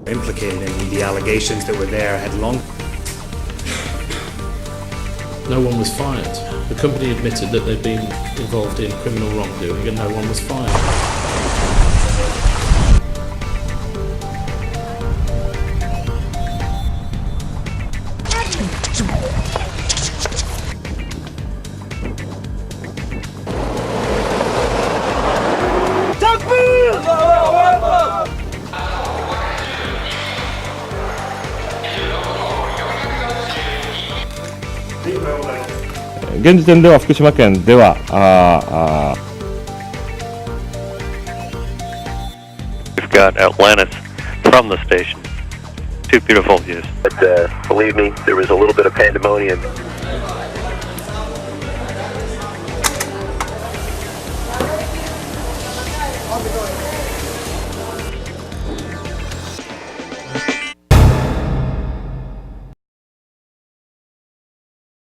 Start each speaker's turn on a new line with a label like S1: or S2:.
S1: implicated in the allegations that were there had long.
S2: No one was fired. The company admitted that they'd been involved in criminal wrongdoing and no one was fired.
S3: 現時点では福島県では
S4: We've got Atlantis from the station. Two beautiful views.
S5: But believe me, there was a little bit of pandemonium.
S6: How's it going?